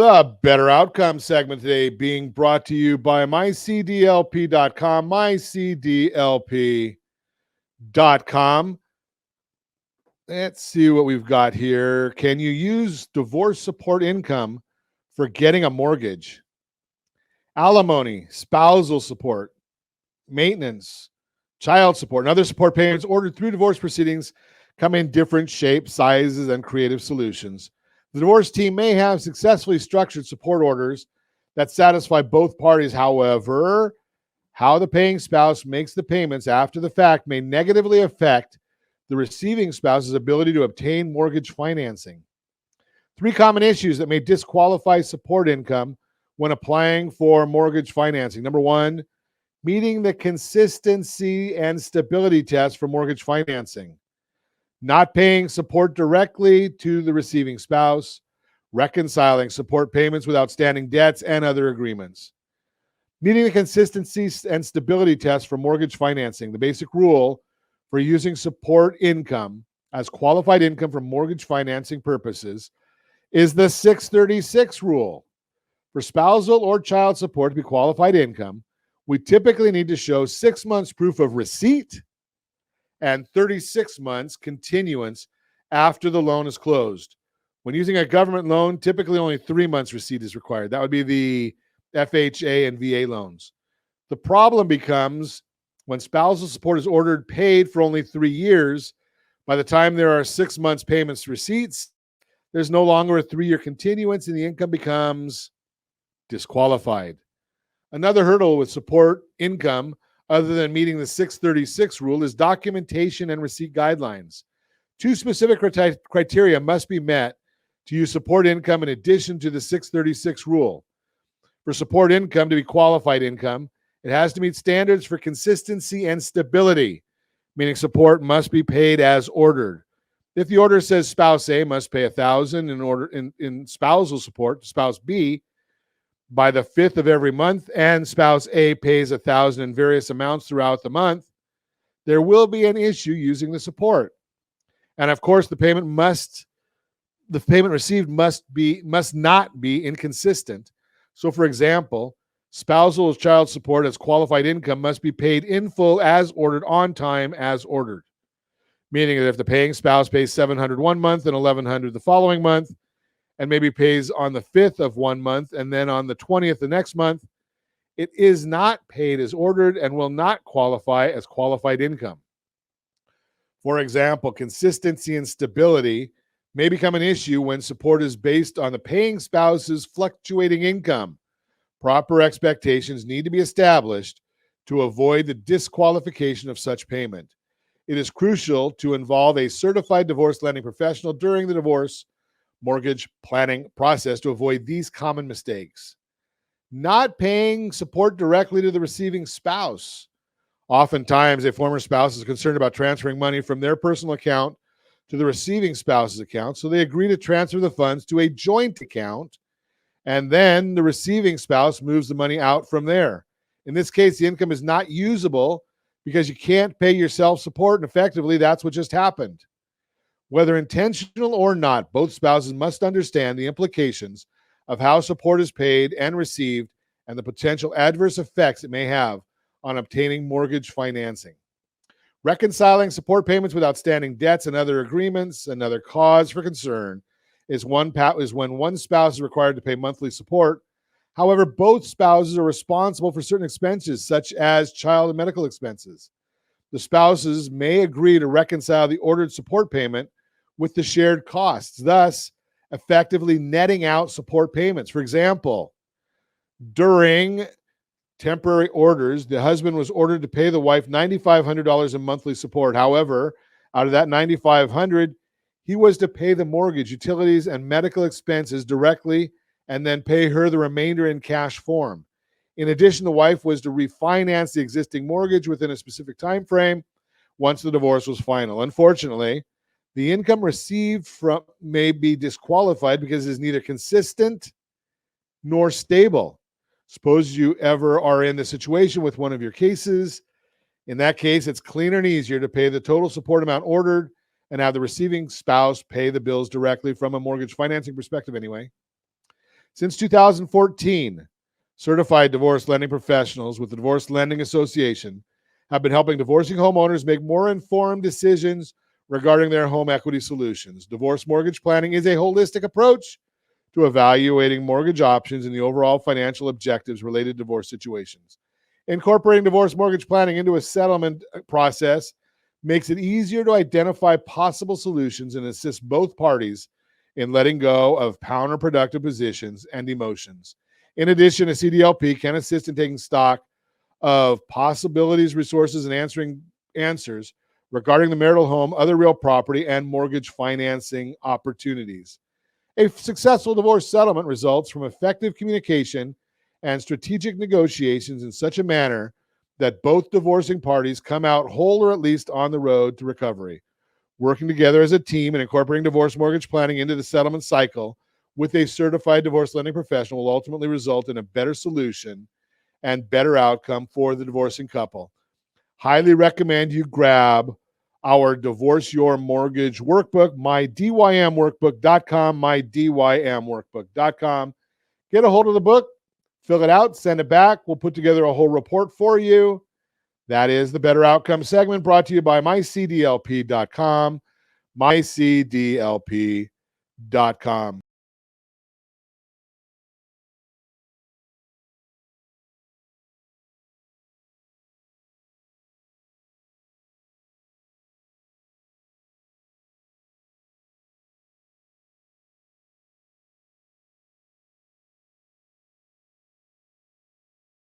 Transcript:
The Better Outcome segment today being brought to you by mycdlp.com, mycdlp.com. Let's see what we've got here. Can you use divorce support income for getting a mortgage? Alimony, spousal support, maintenance, child support, and other support payments ordered through divorce proceedings come in different shapes, sizes, and creative solutions. The divorce team may have successfully structured support orders that satisfy both parties. However, how the paying spouse makes the payments after the fact may negatively affect the receiving spouse's ability to obtain mortgage financing. 3 common issues that may disqualify support income when applying for mortgage financing. Number 1, meeting the consistency and stability test for mortgage financing. Not paying support directly to the receiving spouse, reconciling support payments with outstanding debts and other agreements. Meeting the consistency and stability test for mortgage financing. The basic rule for using support income as qualified income for mortgage financing purposes is the 636 rule. For spousal or child support to be qualified income, we typically need to show 6 months proof of receipt and 36 months continuance after the loan is closed. When using a government loan, typically only 3 months receipt is required. That would be the FHA and VA loans. The problem becomes when spousal support is ordered paid for only 3 years, by the time there are 6 months payments receipts, there's no longer a 3-year continuance and the income becomes disqualified. Another hurdle with support income other than meeting the 636 rule is documentation and receipt guidelines. 2 specific criteria must be met to use support income in addition to the 636 rule. For support income to be qualified income, it has to meet standards for consistency and stability, meaning support must be paid as ordered. If the order says spouse A must pay $1,000 in spousal support to spouse B by the 5th of every month, and spouse A pays $1,000 in various amounts throughout the month, there will be an issue using the support. And of course, the payment received must not be inconsistent. So for example, spousal child support as qualified income must be paid in full as ordered on time as ordered. Meaning that if the paying spouse pays $700 one month and $1,100 the following month, and maybe pays on the 5th of one month and then on the 20th the next month, it is not paid as ordered and will not qualify as qualified income. For example, consistency and stability may become an issue when support is based on the paying spouse's fluctuating income. Proper expectations need to be established to avoid the disqualification of such payment. It is crucial to involve a certified divorce lending professional during the divorce mortgage planning process to avoid these common mistakes. Not paying support directly to the receiving spouse. Oftentimes, a former spouse is concerned about transferring money from their personal account to the receiving spouse's account, so they agree to transfer the funds to a joint account, and then the receiving spouse moves the money out from there. In this case, the income is not usable because you can't pay yourself support, and effectively, that's what just happened. Whether intentional or not, both spouses must understand the implications of how support is paid and received and the potential adverse effects it may have on obtaining mortgage financing. Reconciling support payments with outstanding debts and other agreements, another cause for concern, is when one spouse is required to pay monthly support. However, both spouses are responsible for certain expenses, such as child and medical expenses. The spouses may agree to reconcile the ordered support payment with the shared costs, thus effectively netting out support payments. For example, during temporary orders, the husband was ordered to pay the wife $9,500 in monthly support. However, out of that $9,500, he was to pay the mortgage, utilities, and medical expenses directly and then pay her the remainder in cash form. In addition, the wife was to refinance the existing mortgage within a specific time frame once the divorce was final. Unfortunately, the income received may be disqualified because it is neither consistent nor stable. Suppose you ever are in the situation with one of your cases. In that case, it's cleaner and easier to pay the total support amount ordered and have the receiving spouse pay the bills directly from a mortgage financing perspective anyway. Since 2014, certified divorce lending professionals with the Divorce Lending Association have been helping divorcing homeowners make more informed decisions regarding their home equity solutions. Divorce mortgage planning is a holistic approach to evaluating mortgage options and the overall financial objectives related to divorce situations. Incorporating divorce mortgage planning into a settlement process makes it easier to identify possible solutions and assist both parties in letting go of counterproductive positions and emotions. In addition, a CDLP can assist in taking stock of possibilities, resources, and answers regarding the marital home, other real property, and mortgage financing opportunities. A successful divorce settlement results from effective communication and strategic negotiations in such a manner that both divorcing parties come out whole or at least on the road to recovery. Working together as a team and incorporating divorce mortgage planning into the settlement cycle with a certified divorce lending professional will ultimately result in a better solution and better outcome for the divorcing couple. Highly recommend you grab our Divorce Your Mortgage workbook, mydymworkbook.com, mydymworkbook.com. Get a hold of the book, fill it out, send it back. We'll put together a whole report for you. That is the Better Outcome segment brought to you by mycdlp.com, mycdlp.com.